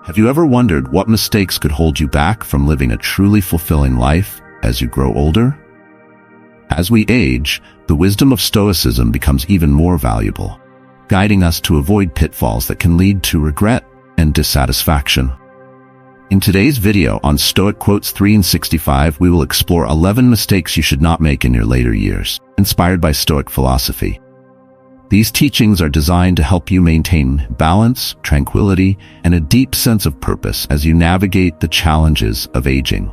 Have you ever wondered what mistakes could hold you back from living a truly fulfilling life as you grow older? As we age, the wisdom of Stoicism becomes even more valuable, guiding us to avoid pitfalls that can lead to regret and dissatisfaction. In today's video on Stoic Quotes 3 and 65, we will explore 11 mistakes you should not make in your later years, inspired by Stoic philosophy. These teachings are designed to help you maintain balance, tranquility, and a deep sense of purpose as you navigate the challenges of aging.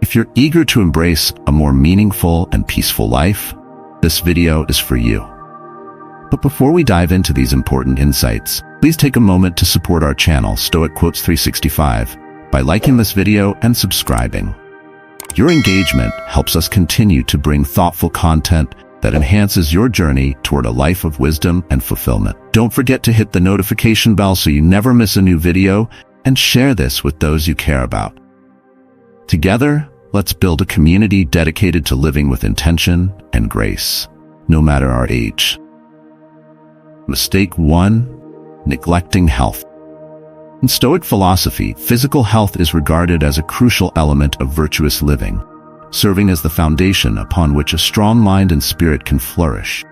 If you're eager to embrace a more meaningful and peaceful life, this video is for you. But before we dive into these important insights, please take a moment to support our channel, Stoic Quotes 365, by liking this video and subscribing. Your engagement helps us continue to bring thoughtful content that enhances your journey toward a life of wisdom and fulfillment. Don't forget to hit the notification bell so you never miss a new video, and share this with those you care about. Together, let's build a community dedicated to living with intention and grace, no matter our age. Mistake 1. Neglecting health. In Stoic philosophy, physical health is regarded as a crucial element of virtuous living, serving as the foundation upon which a strong mind and spirit can flourish.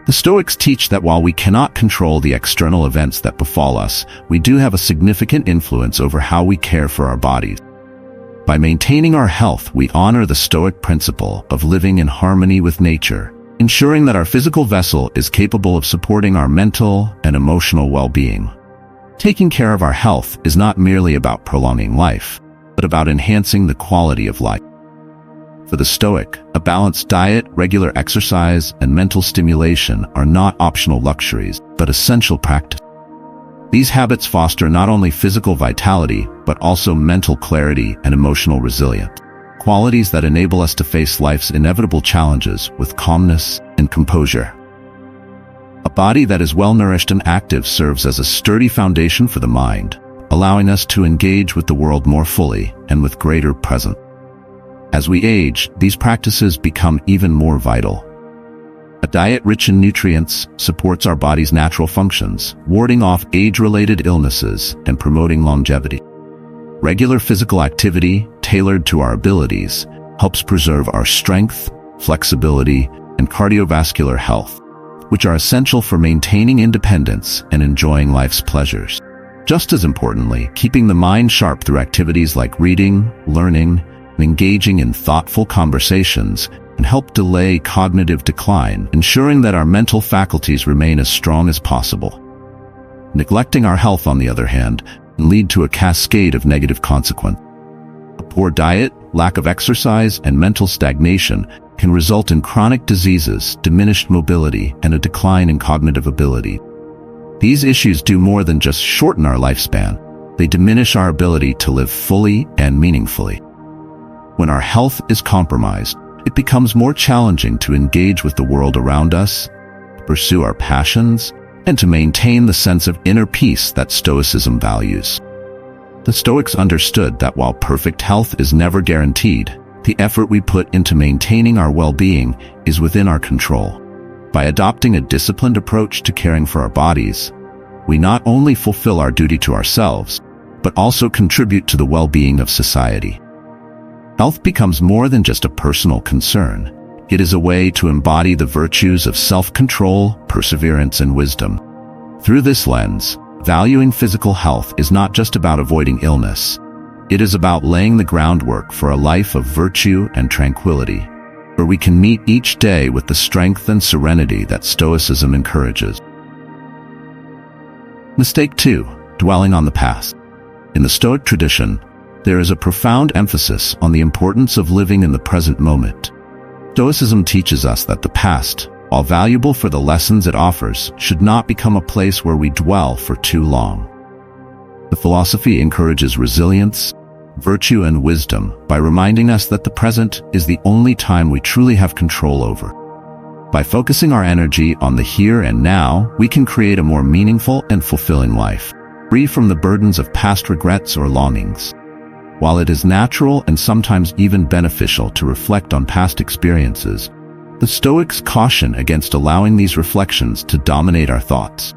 The Stoics teach that while we cannot control the external events that befall us, we do have a significant influence over how we care for our bodies. By maintaining our health, we honor the Stoic principle of living in harmony with nature, ensuring that our physical vessel is capable of supporting our mental and emotional well-being. Taking care of our health is not merely about prolonging life, but about enhancing the quality of life. For the Stoic, a balanced diet, regular exercise, and mental stimulation are not optional luxuries, but essential practices. These habits foster not only physical vitality, but also mental clarity and emotional resilience, qualities that enable us to face life's inevitable challenges with calmness and composure. A body that is well-nourished and active serves as a sturdy foundation for the mind, allowing us to engage with the world more fully and with greater presence. As we age, these practices become even more vital. A diet rich in nutrients supports our body's natural functions, warding off age-related illnesses and promoting longevity. Regular physical activity, tailored to our abilities, helps preserve our strength, flexibility, and cardiovascular health, which are essential for maintaining independence and enjoying life's pleasures. Just as importantly, keeping the mind sharp through activities like reading, learning, and engaging in thoughtful conversations can help delay cognitive decline, ensuring that our mental faculties remain as strong as possible. Neglecting our health, on the other hand, can lead to a cascade of negative consequences. A poor diet, lack of exercise, and mental stagnation can result in chronic diseases, diminished mobility, and a decline in cognitive ability. These issues do more than just shorten our lifespan. They diminish our ability to live fully and meaningfully. When our health is compromised, it becomes more challenging to engage with the world around us, pursue our passions, and to maintain the sense of inner peace that Stoicism values. The Stoics understood that while perfect health is never guaranteed, the effort we put into maintaining our well-being is within our control. By adopting a disciplined approach to caring for our bodies, we not only fulfill our duty to ourselves, but also contribute to the well-being of society. Health becomes more than just a personal concern. It is a way to embody the virtues of self-control, perseverance, and wisdom. Through this lens, valuing physical health is not just about avoiding illness. It is about laying the groundwork for a life of virtue and tranquility, where we can meet each day with the strength and serenity that Stoicism encourages. Mistake 2. Dwelling on the past. In the Stoic tradition, there is a profound emphasis on the importance of living in the present moment. Stoicism teaches us that the past, while valuable for the lessons it offers, should not become a place where we dwell for too long. The philosophy encourages resilience, virtue, and wisdom by reminding us that the present is the only time we truly have control over. By focusing our energy on the here and now, we can create a more meaningful and fulfilling life, free from the burdens of past regrets or longings. While it is natural and sometimes even beneficial to reflect on past experiences, the Stoics caution against allowing these reflections to dominate our thoughts.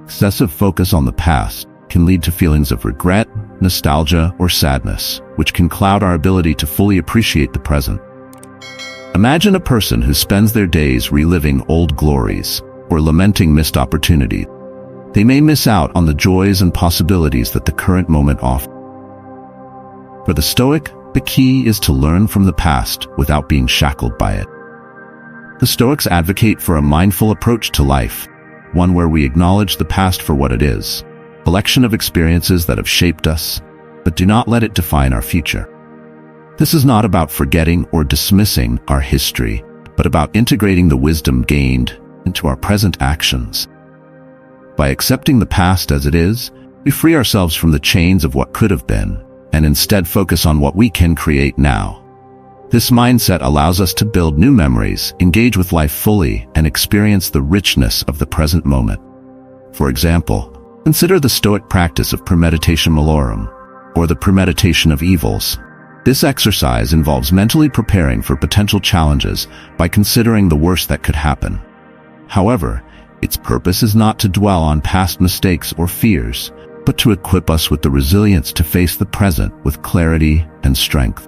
Excessive focus on the past can lead to feelings of regret, nostalgia, or sadness, which can cloud our ability to fully appreciate the present. Imagine a person who spends their days reliving old glories or lamenting missed opportunities. They may miss out on the joys and possibilities that the current moment offers. For the Stoic, the key is to learn from the past without being shackled by it. The Stoics advocate for a mindful approach to life, one where we acknowledge the past for what it is, a collection of experiences that have shaped us, but do not let it define our future. This is not about forgetting or dismissing our history, but about integrating the wisdom gained into our present actions. By accepting the past as it is, we free ourselves from the chains of what could have been, and instead focus on what we can create now. This mindset allows us to build new memories, engage with life fully, and experience the richness of the present moment. For example, consider the Stoic practice of premeditation malorum, or the premeditation of evils. This exercise involves mentally preparing for potential challenges by considering the worst that could happen. However, its purpose is not to dwell on past mistakes or fears, but to equip us with the resilience to face the present with clarity and strength.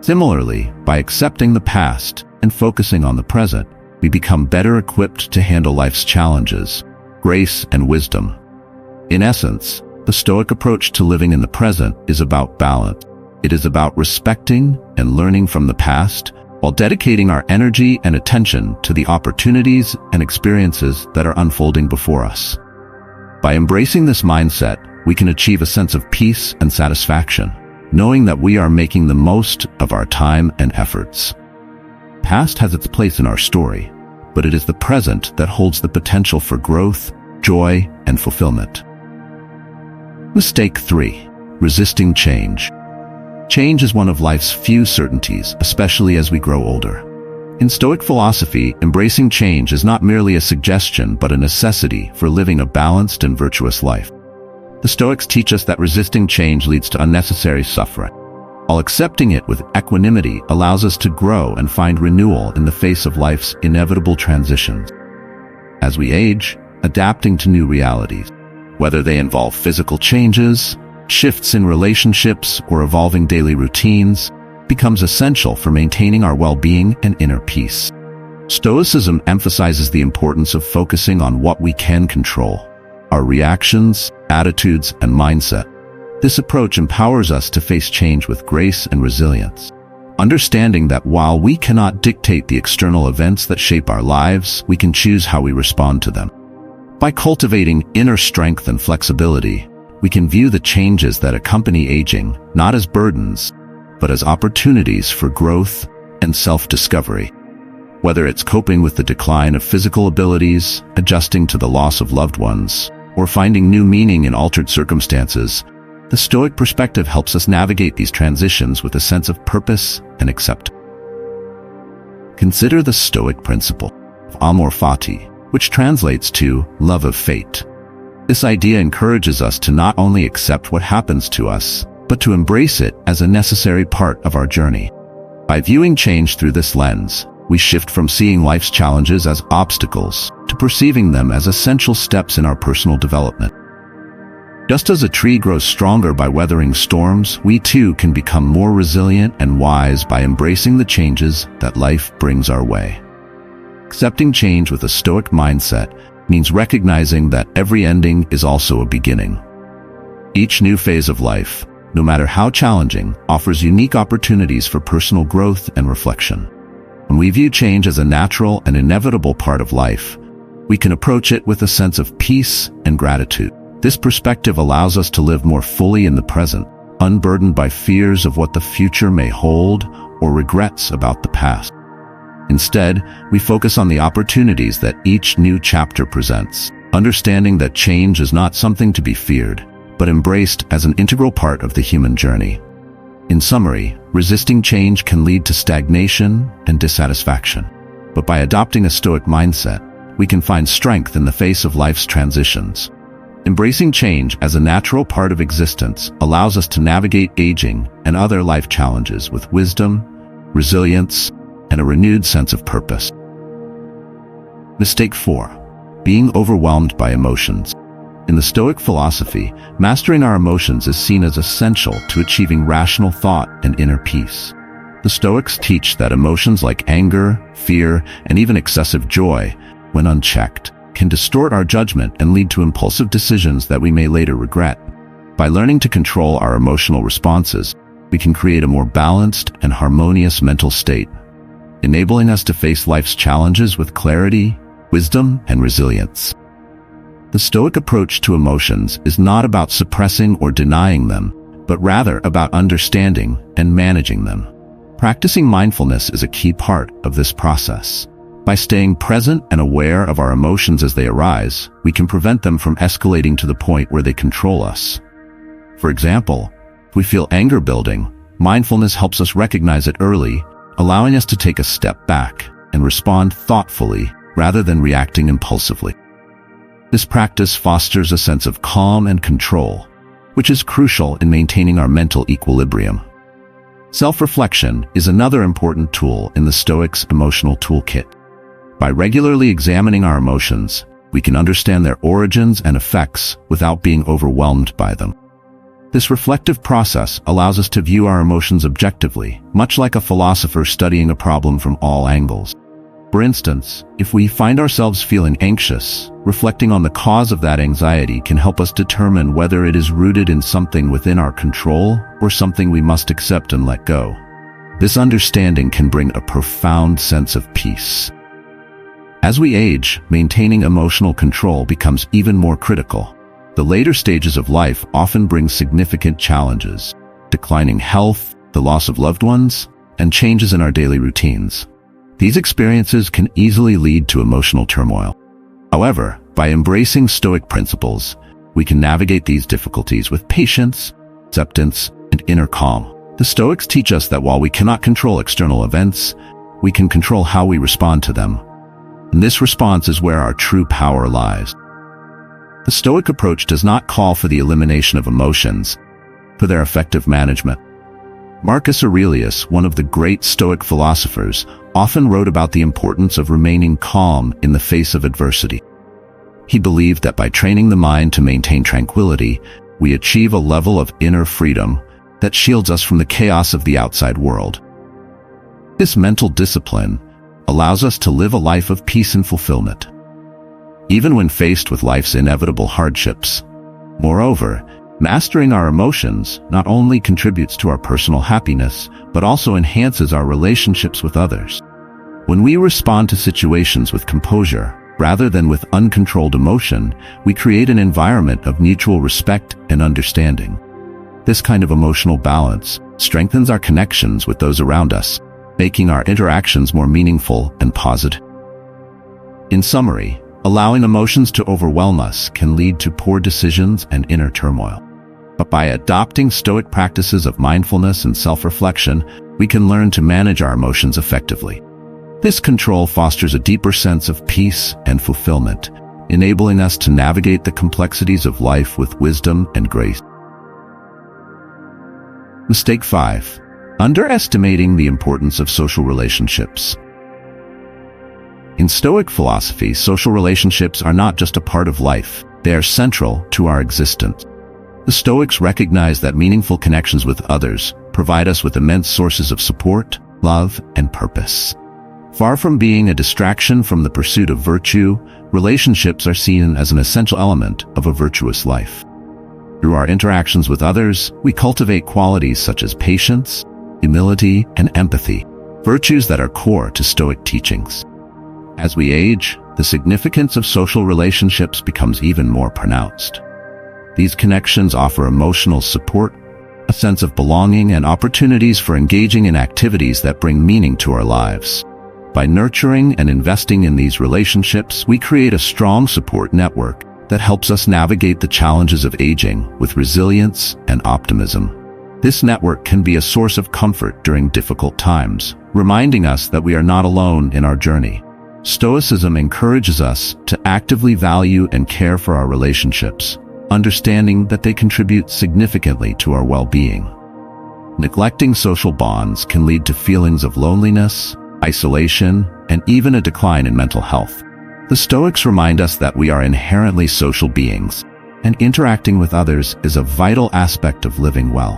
Similarly, by accepting the past and focusing on the present, we become better equipped to handle life's challenges, grace and wisdom. In essence, the Stoic approach to living in the present is about balance. It is about respecting and learning from the past, while dedicating our energy and attention to the opportunities and experiences that are unfolding before us. By embracing this mindset, we can achieve a sense of peace and satisfaction, knowing that we are making the most of our time and efforts. Past has its place in our story, but it is the present that holds the potential for growth, joy, and fulfillment. Mistake 3. Resisting change. Change is one of life's few certainties, especially as we grow older. In Stoic philosophy, embracing change is not merely a suggestion but a necessity for living a balanced and virtuous life. The Stoics teach us that resisting change leads to unnecessary suffering, while accepting it with equanimity allows us to grow and find renewal in the face of life's inevitable transitions. As we age, adapting to new realities, whether they involve physical changes, shifts in relationships, or evolving daily routines, becomes essential for maintaining our well-being and inner peace. Stoicism emphasizes the importance of focusing on what we can control, our reactions, attitudes, and mindset. This approach empowers us to face change with grace and resilience, understanding that while we cannot dictate the external events that shape our lives, we can choose how we respond to them. By cultivating inner strength and flexibility, we can view the changes that accompany aging not as burdens, but as opportunities for growth and self-discovery. Whether it's coping with the decline of physical abilities, adjusting to the loss of loved ones, or finding new meaning in altered circumstances, the Stoic perspective helps us navigate these transitions with a sense of purpose and acceptance. Consider the Stoic principle of amor fati, which translates to love of fate. This idea encourages us to not only accept what happens to us, but to embrace it as a necessary part of our journey. By viewing change through this lens, we shift from seeing life's challenges as obstacles to perceiving them as essential steps in our personal development. Just as a tree grows stronger by weathering storms, we too can become more resilient and wise by embracing the changes that life brings our way. Accepting change with a Stoic mindset means recognizing that every ending is also a beginning. Each new phase of life, no matter how challenging, offers unique opportunities for personal growth and reflection. When we view change as a natural and inevitable part of life, we can approach it with a sense of peace and gratitude. This perspective allows us to live more fully in the present, unburdened by fears of what the future may hold or regrets about the past. Instead, we focus on the opportunities that each new chapter presents, understanding that change is not something to be feared, but embraced as an integral part of the human journey. In summary, resisting change can lead to stagnation and dissatisfaction. But by adopting a Stoic mindset, we can find strength in the face of life's transitions. Embracing change as a natural part of existence allows us to navigate aging and other life challenges with wisdom, resilience, and a renewed sense of purpose. Mistake 4. Being overwhelmed by emotions. In the Stoic philosophy, mastering our emotions is seen as essential to achieving rational thought and inner peace. The Stoics teach that emotions like anger, fear, and even excessive joy, when unchecked, can distort our judgment and lead to impulsive decisions that we may later regret. By learning to control our emotional responses, we can create a more balanced and harmonious mental state, enabling us to face life's challenges with clarity, wisdom, and resilience. The Stoic approach to emotions is not about suppressing or denying them, but rather about understanding and managing them. Practicing mindfulness is a key part of this process. By staying present and aware of our emotions as they arise, we can prevent them from escalating to the point where they control us. For example, if we feel anger building, mindfulness helps us recognize it early, allowing us to take a step back and respond thoughtfully rather than reacting impulsively. This practice fosters a sense of calm and control, which is crucial in maintaining our mental equilibrium. Self-reflection is another important tool in the Stoics' emotional toolkit. By regularly examining our emotions, we can understand their origins and effects without being overwhelmed by them. This reflective process allows us to view our emotions objectively, much like a philosopher studying a problem from all angles. For instance, if we find ourselves feeling anxious, reflecting on the cause of that anxiety can help us determine whether it is rooted in something within our control or something we must accept and let go. This understanding can bring a profound sense of peace. As we age, maintaining emotional control becomes even more critical. The later stages of life often bring significant challenges: declining health, the loss of loved ones, and changes in our daily routines. These experiences can easily lead to emotional turmoil. However, by embracing Stoic principles, we can navigate these difficulties with patience, acceptance, and inner calm. The Stoics teach us that while we cannot control external events, we can control how we respond to them. And this response is where our true power lies. The Stoic approach does not call for the elimination of emotions, but for their effective management. Marcus Aurelius, one of the great Stoic philosophers, often wrote about the importance of remaining calm in the face of adversity. He believed that by training the mind to maintain tranquility, we achieve a level of inner freedom that shields us from the chaos of the outside world. This mental discipline allows us to live a life of peace and fulfillment, even when faced with life's inevitable hardships. Moreover, mastering our emotions not only contributes to our personal happiness, but also enhances our relationships with others. When we respond to situations with composure, rather than with uncontrolled emotion, we create an environment of mutual respect and understanding. This kind of emotional balance strengthens our connections with those around us, making our interactions more meaningful and positive. In summary, allowing emotions to overwhelm us can lead to poor decisions and inner turmoil. But by adopting Stoic practices of mindfulness and self-reflection, we can learn to manage our emotions effectively. This control fosters a deeper sense of peace and fulfillment, enabling us to navigate the complexities of life with wisdom and grace. Mistake 5. Underestimating the importance of social relationships. In Stoic philosophy, social relationships are not just a part of life, they are central to our existence. The Stoics recognize that meaningful connections with others provide us with immense sources of support, love, and purpose. Far from being a distraction from the pursuit of virtue, relationships are seen as an essential element of a virtuous life. Through our interactions with others, we cultivate qualities such as patience, humility, and empathy, virtues that are core to Stoic teachings. As we age, the significance of social relationships becomes even more pronounced. These connections offer emotional support, a sense of belonging, and opportunities for engaging in activities that bring meaning to our lives. By nurturing and investing in these relationships, we create a strong support network that helps us navigate the challenges of aging with resilience and optimism. This network can be a source of comfort during difficult times, reminding us that we are not alone in our journey. Stoicism encourages us to actively value and care for our relationships, understanding that they contribute significantly to our well-being. Neglecting social bonds can lead to feelings of loneliness, isolation, and even a decline in mental health. The Stoics remind us that we are inherently social beings, and interacting with others is a vital aspect of living well.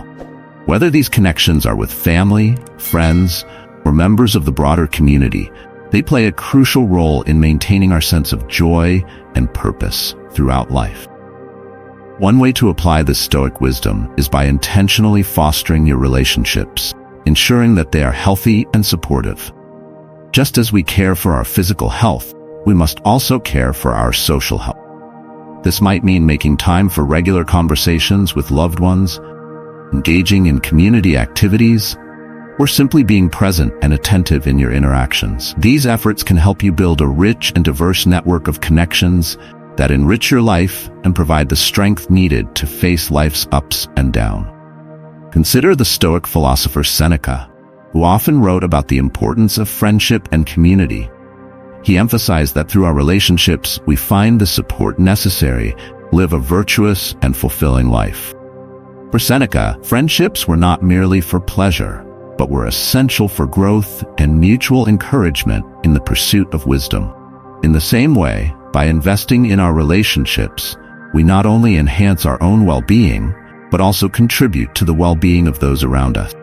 Whether these connections are with family, friends, or members of the broader community, they play a crucial role in maintaining our sense of joy and purpose throughout life. One way to apply this Stoic wisdom is by intentionally fostering your relationships, ensuring that they are healthy and supportive. Just as we care for our physical health, we must also care for our social health. This might mean making time for regular conversations with loved ones, engaging in community activities, or simply being present and attentive in your interactions. These efforts can help you build a rich and diverse network of connections that enrich your life and provide the strength needed to face life's ups and downs. Consider the Stoic philosopher Seneca, who often wrote about the importance of friendship and community. He emphasized that through our relationships, we find the support necessary to live a virtuous and fulfilling life. For Seneca, friendships were not merely for pleasure, but were essential for growth and mutual encouragement in the pursuit of wisdom. In the same way, by investing in our relationships, we not only enhance our own well-being, but also contribute to the well-being of those around us.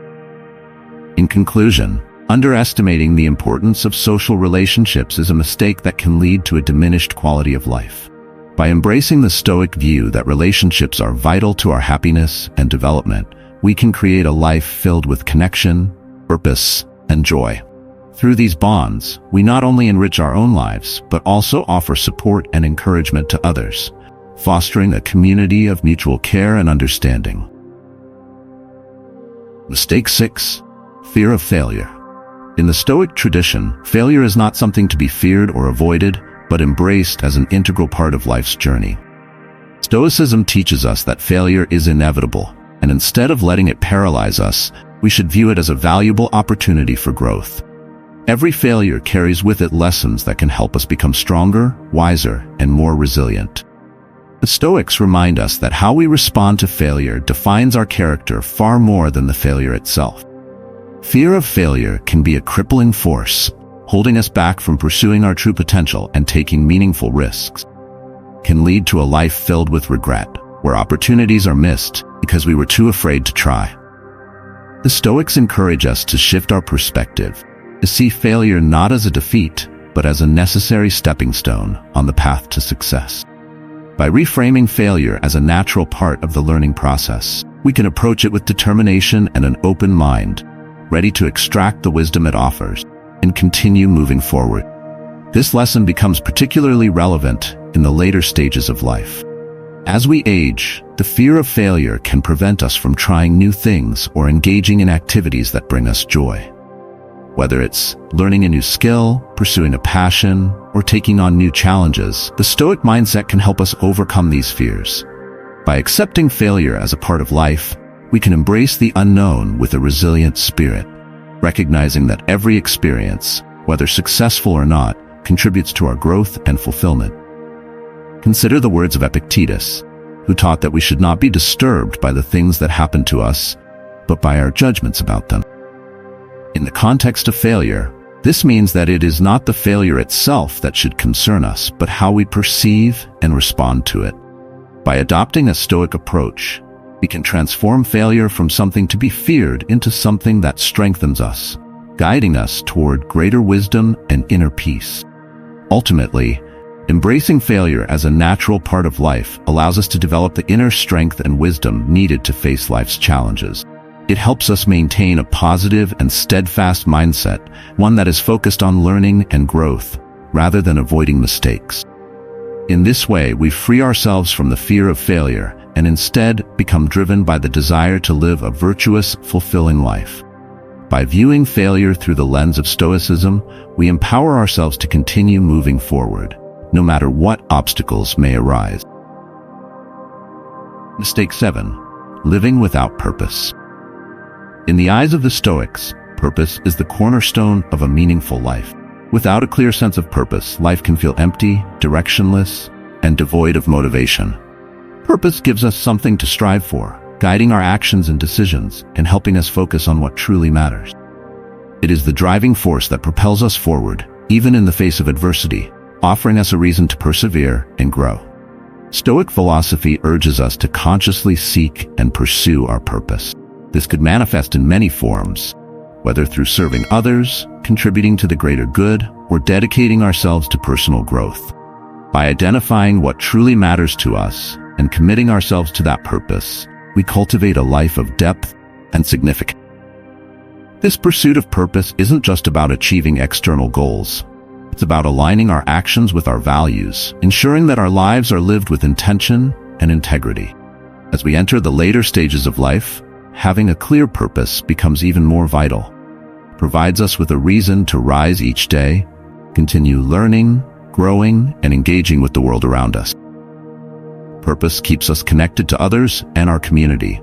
In conclusion, underestimating the importance of social relationships is a mistake that can lead to a diminished quality of life. By embracing the Stoic view that relationships are vital to our happiness and development, we can create a life filled with connection, purpose, and joy. Through these bonds, we not only enrich our own lives, but also offer support and encouragement to others, fostering a community of mutual care and understanding. Mistake 6. Fear of failure. In the Stoic tradition, failure is not something to be feared or avoided, but embraced as an integral part of life's journey. Stoicism teaches us that failure is inevitable, and instead of letting it paralyze us, we should view it as a valuable opportunity for growth. Every failure carries with it lessons that can help us become stronger, wiser, and more resilient. The Stoics remind us that how we respond to failure defines our character far more than the failure itself. Fear of failure can be a crippling force, holding us back from pursuing our true potential and taking meaningful risks. It can lead to a life filled with regret, where opportunities are missed because we were too afraid to try. The Stoics encourage us to shift our perspective, to see failure not as a defeat, but as a necessary stepping stone on the path to success. By reframing failure as a natural part of the learning process, we can approach it with determination and an open mind, ready to extract the wisdom it offers and continue moving forward. This lesson becomes particularly relevant in the later stages of life. As we age, the fear of failure can prevent us from trying new things or engaging in activities that bring us joy. Whether it's learning a new skill, pursuing a passion, or taking on new challenges, the Stoic mindset can help us overcome these fears. By accepting failure as a part of life, we can embrace the unknown with a resilient spirit, recognizing that every experience, whether successful or not, contributes to our growth and fulfillment. Consider the words of Epictetus, who taught that we should not be disturbed by the things that happen to us, but by our judgments about them. In the context of failure, this means that it is not the failure itself that should concern us, but how we perceive and respond to it. By adopting a Stoic approach, we can transform failure from something to be feared into something that strengthens us, guiding us toward greater wisdom and inner peace. Ultimately, embracing failure as a natural part of life allows us to develop the inner strength and wisdom needed to face life's challenges. It helps us maintain a positive and steadfast mindset, one that is focused on learning and growth, rather than avoiding mistakes. In this way, we free ourselves from the fear of failure and instead become driven by the desire to live a virtuous, fulfilling life. By viewing failure through the lens of Stoicism, we empower ourselves to continue moving forward, no matter what obstacles may arise. Mistake 7. Living without purpose. In the eyes of the Stoics, purpose is the cornerstone of a meaningful life. Without a clear sense of purpose, life can feel empty, directionless, and devoid of motivation. Purpose gives us something to strive for, guiding our actions and decisions and helping us focus on what truly matters. It is the driving force that propels us forward, even in the face of adversity, offering us a reason to persevere and grow. Stoic philosophy urges us to consciously seek and pursue our purpose. This could manifest in many forms, whether through serving others, contributing to the greater good, or dedicating ourselves to personal growth. By identifying what truly matters to us and committing ourselves to that purpose, we cultivate a life of depth and significance. This pursuit of purpose isn't just about achieving external goals. It's about aligning our actions with our values, ensuring that our lives are lived with intention and integrity. As we enter the later stages of life, having a clear purpose becomes even more vital. It provides us with a reason to rise each day, continue learning, growing, and engaging with the world around us. Purpose keeps us connected to others and our community,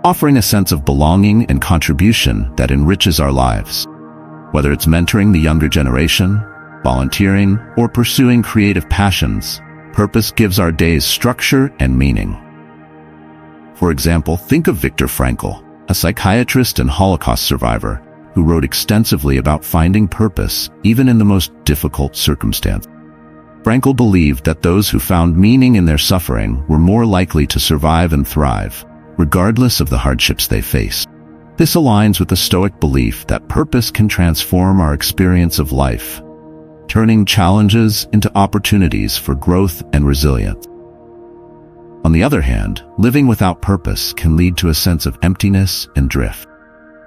offering a sense of belonging and contribution that enriches our lives. Whether it's mentoring the younger generation, volunteering, or pursuing creative passions, purpose gives our days structure and meaning. For example, think of Viktor Frankl, a psychiatrist and Holocaust survivor who wrote extensively about finding purpose even in the most difficult circumstances. Frankl believed that those who found meaning in their suffering were more likely to survive and thrive, regardless of the hardships they faced. This aligns with the Stoic belief that purpose can transform our experience of life, turning challenges into opportunities for growth and resilience. On the other hand, living without purpose can lead to a sense of emptiness and drift.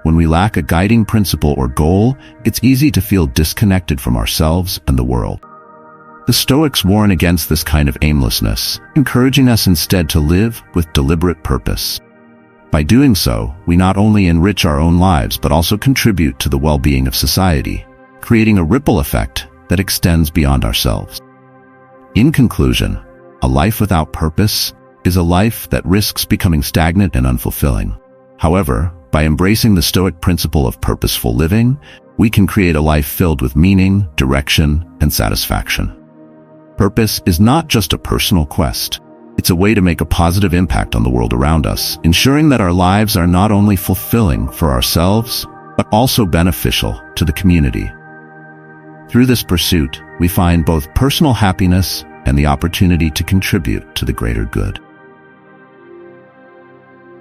When we lack a guiding principle or goal, it's easy to feel disconnected from ourselves and the world. The Stoics warn against this kind of aimlessness, encouraging us instead to live with deliberate purpose. By doing so, we not only enrich our own lives but also contribute to the well-being of society, creating a ripple effect that extends beyond ourselves. In conclusion, a life without purpose is a life that risks becoming stagnant and unfulfilling. However, by embracing the Stoic principle of purposeful living, we can create a life filled with meaning, direction, and satisfaction. Purpose is not just a personal quest. It's a way to make a positive impact on the world around us, ensuring that our lives are not only fulfilling for ourselves, but also beneficial to the community. Through this pursuit, we find both personal happiness and the opportunity to contribute to the greater good.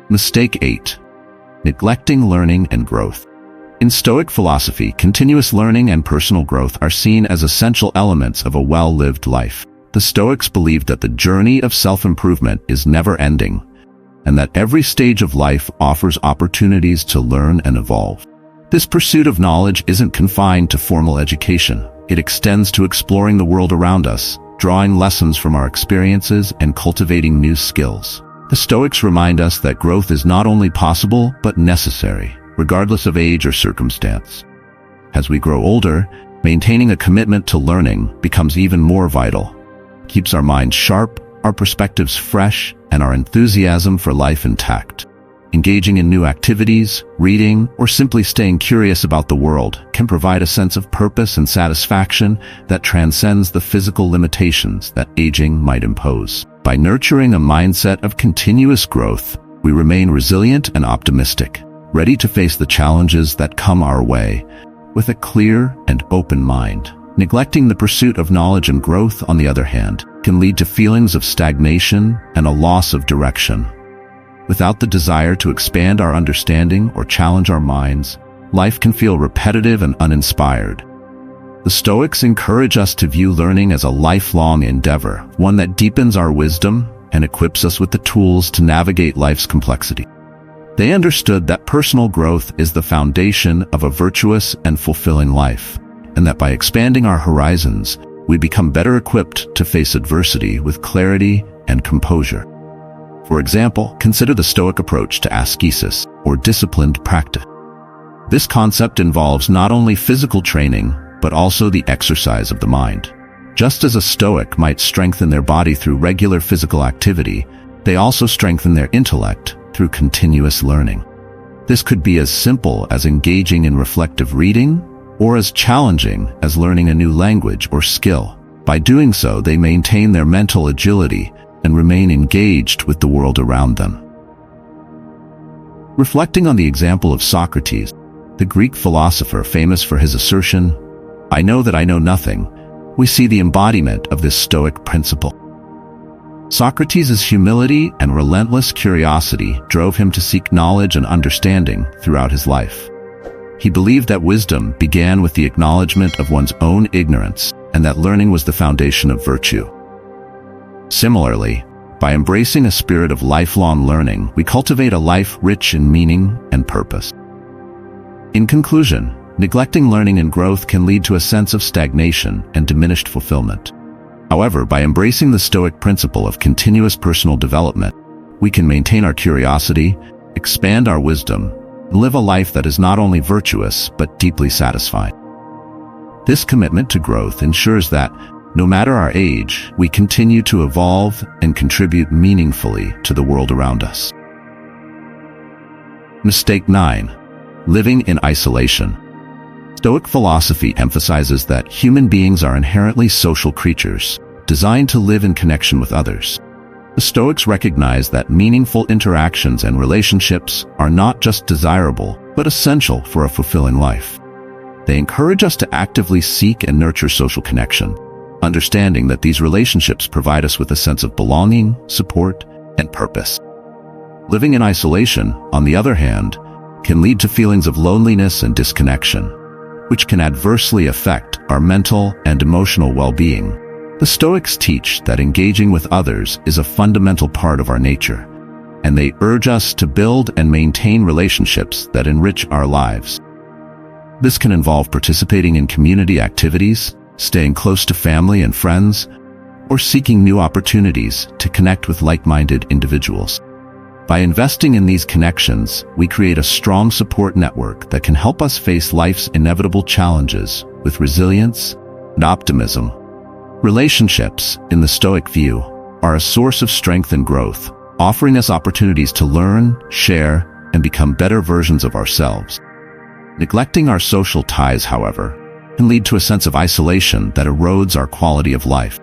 Mistake 8. Neglecting learning and growth. In Stoic philosophy, continuous learning and personal growth are seen as essential elements of a well-lived life. The Stoics believed that the journey of self-improvement is never-ending, and that every stage of life offers opportunities to learn and evolve. This pursuit of knowledge isn't confined to formal education. It extends to exploring the world around us, drawing lessons from our experiences and cultivating new skills. The Stoics remind us that growth is not only possible but necessary, regardless of age or circumstance. As we grow older, maintaining a commitment to learning becomes even more vital. It keeps our minds sharp, our perspectives fresh, and our enthusiasm for life intact. Engaging in new activities, reading, or simply staying curious about the world can provide a sense of purpose and satisfaction that transcends the physical limitations that aging might impose. By nurturing a mindset of continuous growth, we remain resilient and optimistic, ready to face the challenges that come our way with a clear and open mind. Neglecting the pursuit of knowledge and growth, on the other hand, can lead to feelings of stagnation and a loss of direction. Without the desire to expand our understanding or challenge our minds, life can feel repetitive and uninspired. The Stoics encourage us to view learning as a lifelong endeavor, one that deepens our wisdom and equips us with the tools to navigate life's complexity. They understood that personal growth is the foundation of a virtuous and fulfilling life, and that by expanding our horizons, we become better equipped to face adversity with clarity and composure. For example, consider the Stoic approach to ascesis, or disciplined practice. This concept involves not only physical training, but also the exercise of the mind. Just as a Stoic might strengthen their body through regular physical activity, they also strengthen their intellect through continuous learning. This could be as simple as engaging in reflective reading, or as challenging as learning a new language or skill. By doing so, they maintain their mental agility and remain engaged with the world around them. Reflecting on the example of Socrates, the Greek philosopher famous for his assertion, "I know that I know nothing," we see the embodiment of this Stoic principle. Socrates' humility and relentless curiosity drove him to seek knowledge and understanding throughout his life. He believed that wisdom began with the acknowledgement of one's own ignorance, and that learning was the foundation of virtue. Similarly, by embracing a spirit of lifelong learning, we cultivate a life rich in meaning and purpose. In conclusion, neglecting learning and growth can lead to a sense of stagnation and diminished fulfillment. However, by embracing the Stoic principle of continuous personal development, we can maintain our curiosity, expand our wisdom, and live a life that is not only virtuous but deeply satisfying. This commitment to growth ensures that, no matter our age, we continue to evolve and contribute meaningfully to the world around us. Mistake 9. Living in isolation. Stoic philosophy emphasizes that human beings are inherently social creatures, designed to live in connection with others. The Stoics recognize that meaningful interactions and relationships are not just desirable, but essential for a fulfilling life. They encourage us to actively seek and nurture social connection, understanding that these relationships provide us with a sense of belonging, support, and purpose. Living in isolation, on the other hand, can lead to feelings of loneliness and disconnection, which can adversely affect our mental and emotional well-being. The Stoics teach that engaging with others is a fundamental part of our nature, and they urge us to build and maintain relationships that enrich our lives. This can involve participating in community activities, staying close to family and friends, or seeking new opportunities to connect with like-minded individuals. By investing in these connections, we create a strong support network that can help us face life's inevitable challenges with resilience and optimism. Relationships, in the Stoic view, are a source of strength and growth, offering us opportunities to learn, share, and become better versions of ourselves. Neglecting our social ties, however, can lead to a sense of isolation that erodes our quality of life.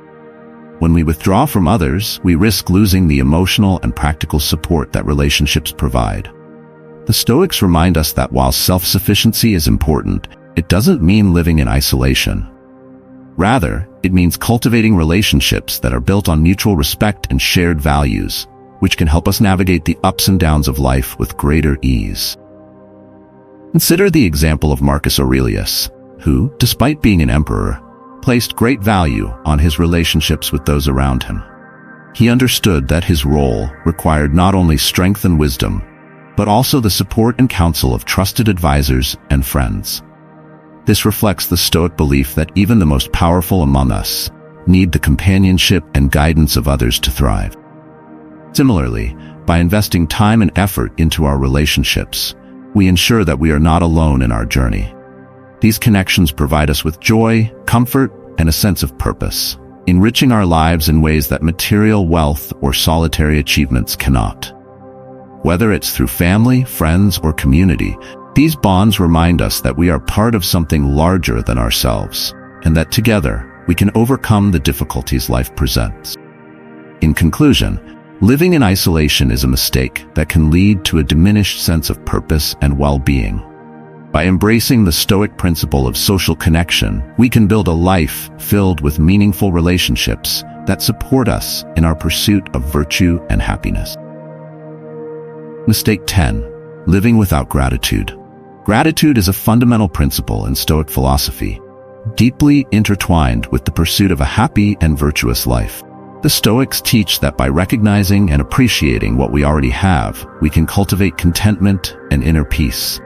When we withdraw from others, we risk losing the emotional and practical support that relationships provide. The Stoics remind us that while self-sufficiency is important, it doesn't mean living in isolation. Rather, it means cultivating relationships that are built on mutual respect and shared values, which can help us navigate the ups and downs of life with greater ease. Consider the example of Marcus Aurelius, who, despite being an emperor, placed great value on his relationships with those around him. He understood that his role required not only strength and wisdom, but also the support and counsel of trusted advisors and friends. This reflects the Stoic belief that even the most powerful among us need the companionship and guidance of others to thrive. Similarly, by investing time and effort into our relationships, we ensure that we are not alone in our journey. These connections provide us with joy, comfort, and a sense of purpose, enriching our lives in ways that material wealth or solitary achievements cannot. Whether it's through family, friends, or community, these bonds remind us that we are part of something larger than ourselves, and that together we can overcome the difficulties life presents. In conclusion, living in isolation is a mistake that can lead to a diminished sense of purpose and well-being. By embracing the Stoic principle of social connection, we can build a life filled with meaningful relationships that support us in our pursuit of virtue and happiness. Mistake 10. Living without gratitude. Gratitude is a fundamental principle in Stoic philosophy, deeply intertwined with the pursuit of a happy and virtuous life. The Stoics teach that by recognizing and appreciating what we already have, we can cultivate contentment and inner peace.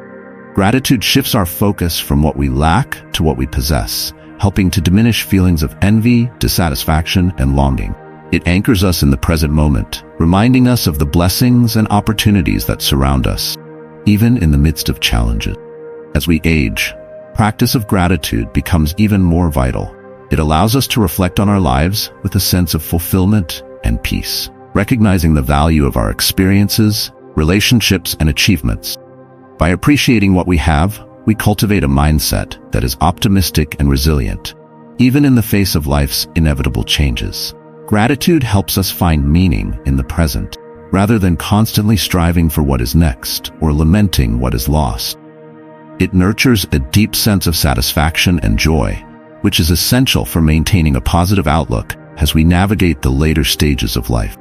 Gratitude shifts our focus from what we lack to what we possess, helping to diminish feelings of envy, dissatisfaction, and longing. It anchors us in the present moment, reminding us of the blessings and opportunities that surround us, even in the midst of challenges. As we age, practice of gratitude becomes even more vital. It allows us to reflect on our lives with a sense of fulfillment and peace, recognizing the value of our experiences, relationships, and achievements. By appreciating what we have, we cultivate a mindset that is optimistic and resilient, even in the face of life's inevitable changes. Gratitude helps us find meaning in the present, rather than constantly striving for what is next or lamenting what is lost. It nurtures a deep sense of satisfaction and joy, which is essential for maintaining a positive outlook as we navigate the later stages of life.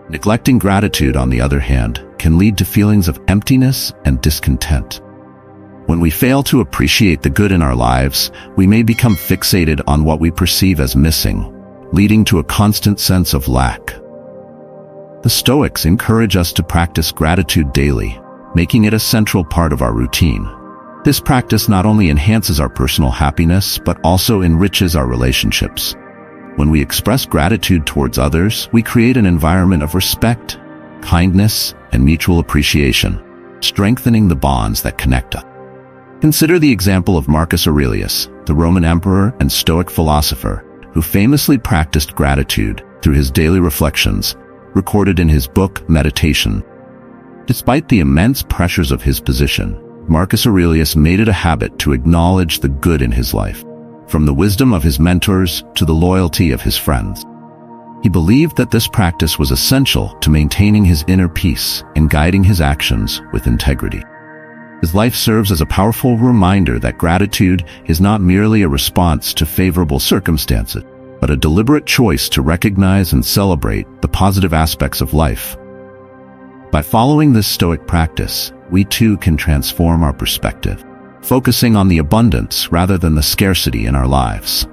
Neglecting gratitude, on the other hand, can lead to feelings of emptiness and discontent. When we fail to appreciate the good in our lives, we may become fixated on what we perceive as missing, leading to a constant sense of lack. The Stoics encourage us to practice gratitude daily, making it a central part of our routine. This practice not only enhances our personal happiness, but also enriches our relationships. When we express gratitude towards others, we create an environment of respect, kindness, and mutual appreciation, strengthening the bonds that connect us. Consider the example of Marcus Aurelius, the Roman emperor and Stoic philosopher, who famously practiced gratitude through his daily reflections, recorded in his book Meditation. Despite the immense pressures of his position, Marcus Aurelius made it a habit to acknowledge the good in his life, from the wisdom of his mentors to the loyalty of his friends. He believed that this practice was essential to maintaining his inner peace and guiding his actions with integrity. His life serves as a powerful reminder that gratitude is not merely a response to favorable circumstances, but a deliberate choice to recognize and celebrate the positive aspects of life. By following this Stoic practice, we too can transform our perspective, focusing on the abundance rather than the scarcity in our lives.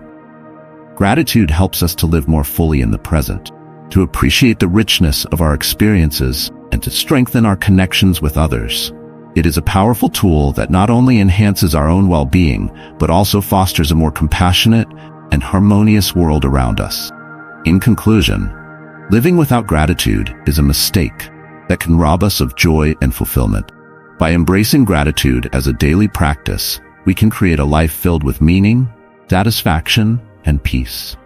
Gratitude helps us to live more fully in the present, to appreciate the richness of our experiences, and to strengthen our connections with others. It is a powerful tool that not only enhances our own well-being, but also fosters a more compassionate and harmonious world around us. In conclusion, living without gratitude is a mistake that can rob us of joy and fulfillment. By embracing gratitude as a daily practice, we can create a life filled with meaning, satisfaction, and peace.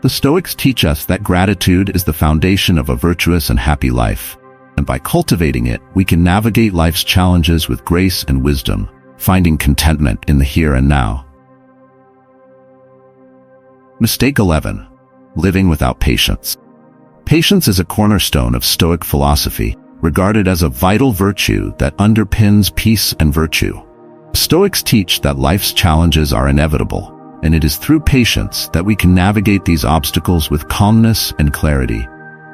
The Stoics teach us that gratitude is the foundation of a virtuous and happy life, and by cultivating it, we can navigate life's challenges with grace and wisdom, finding contentment in the here and now. Mistake 11. Living without patience. Patience is a cornerstone of Stoic philosophy, regarded as a vital virtue that underpins peace and virtue. Stoics teach that life's challenges are inevitable, and it is through patience that we can navigate these obstacles with calmness and clarity.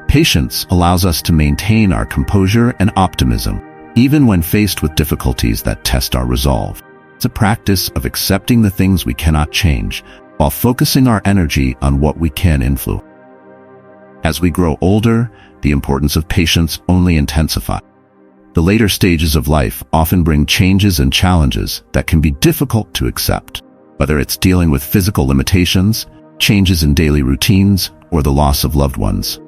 Patience allows us to maintain our composure and optimism, even when faced with difficulties that test our resolve. It's a practice of accepting the things we cannot change, while focusing our energy on what we can influence. As we grow older, the importance of patience only intensifies. The later stages of life often bring changes and challenges that can be difficult to accept, whether it's dealing with physical limitations, changes in daily routines, or the loss of loved ones.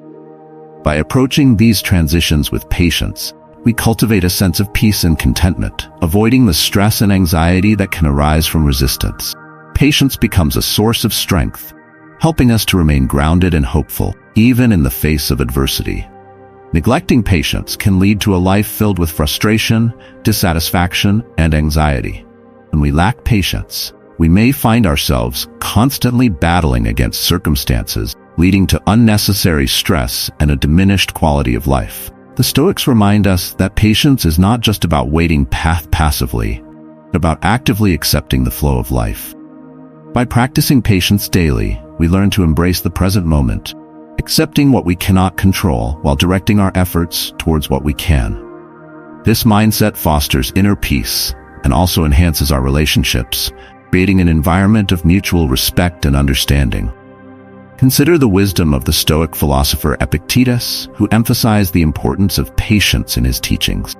By approaching these transitions with patience, we cultivate a sense of peace and contentment, avoiding the stress and anxiety that can arise from resistance. Patience becomes a source of strength, helping us to remain grounded and hopeful, even in the face of adversity. Neglecting patience can lead to a life filled with frustration, dissatisfaction, and anxiety. When we lack patience, we may find ourselves constantly battling against circumstances, leading to unnecessary stress and a diminished quality of life. The Stoics remind us that patience is not just about waiting passively, but about actively accepting the flow of life. By practicing patience daily, we learn to embrace the present moment, accepting what we cannot control while directing our efforts towards what we can. This mindset fosters inner peace and also enhances our relationships, creating an environment of mutual respect and understanding. Consider the wisdom of the Stoic philosopher Epictetus, who emphasized the importance of patience in his teachings.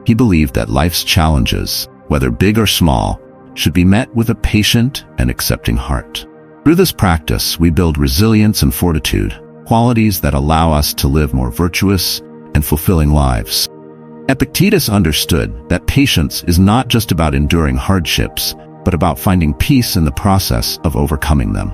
He believed that life's challenges, whether big or small, should be met with a patient and accepting heart. Through this practice, we build resilience and fortitude, qualities that allow us to live more virtuous and fulfilling lives. Epictetus understood that patience is not just about enduring hardships, but about finding peace in the process of overcoming them.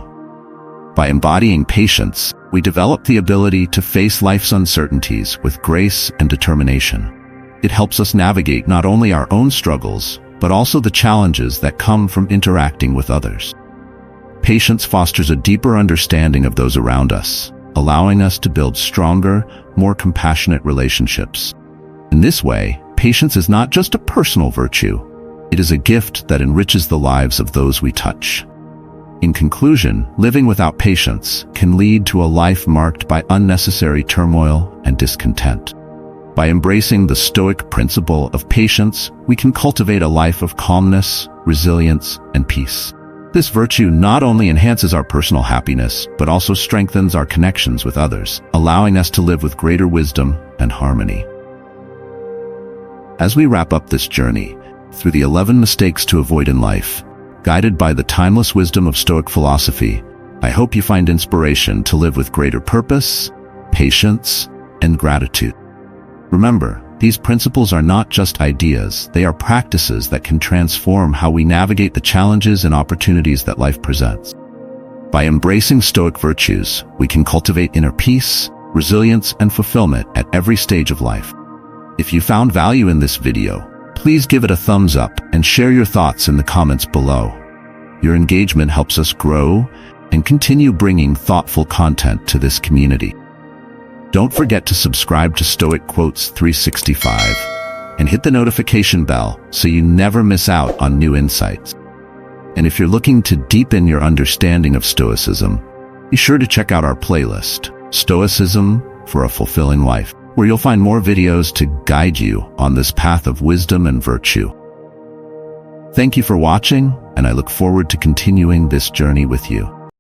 By embodying patience, we develop the ability to face life's uncertainties with grace and determination. It helps us navigate not only our own struggles, but also the challenges that come from interacting with others. Patience fosters a deeper understanding of those around us, allowing us to build stronger, more compassionate relationships. In this way, patience is not just a personal virtue, it is a gift that enriches the lives of those we touch. In conclusion, living without patience can lead to a life marked by unnecessary turmoil and discontent. By embracing the Stoic principle of patience, we can cultivate a life of calmness, resilience, and peace. This virtue not only enhances our personal happiness, but also strengthens our connections with others, allowing us to live with greater wisdom and harmony. As we wrap up this journey through the 11 mistakes to avoid in life, guided by the timeless wisdom of Stoic philosophy, I hope you find inspiration to live with greater purpose, patience, and gratitude. Remember, these principles are not just ideas, they are practices that can transform how we navigate the challenges and opportunities that life presents. By embracing Stoic virtues, we can cultivate inner peace, resilience, and fulfillment at every stage of life. If you found value in this video, please give it a thumbs up and share your thoughts in the comments below. Your engagement helps us grow and continue bringing thoughtful content to this community. Don't forget to subscribe to Stoic Quotes 365 and hit the notification bell so you never miss out on new insights. And if you're looking to deepen your understanding of Stoicism, be sure to check out our playlist, Stoicism for a Fulfilling Life, where you'll find more videos to guide you on this path of wisdom and virtue. Thank you for watching, and I look forward to continuing this journey with you.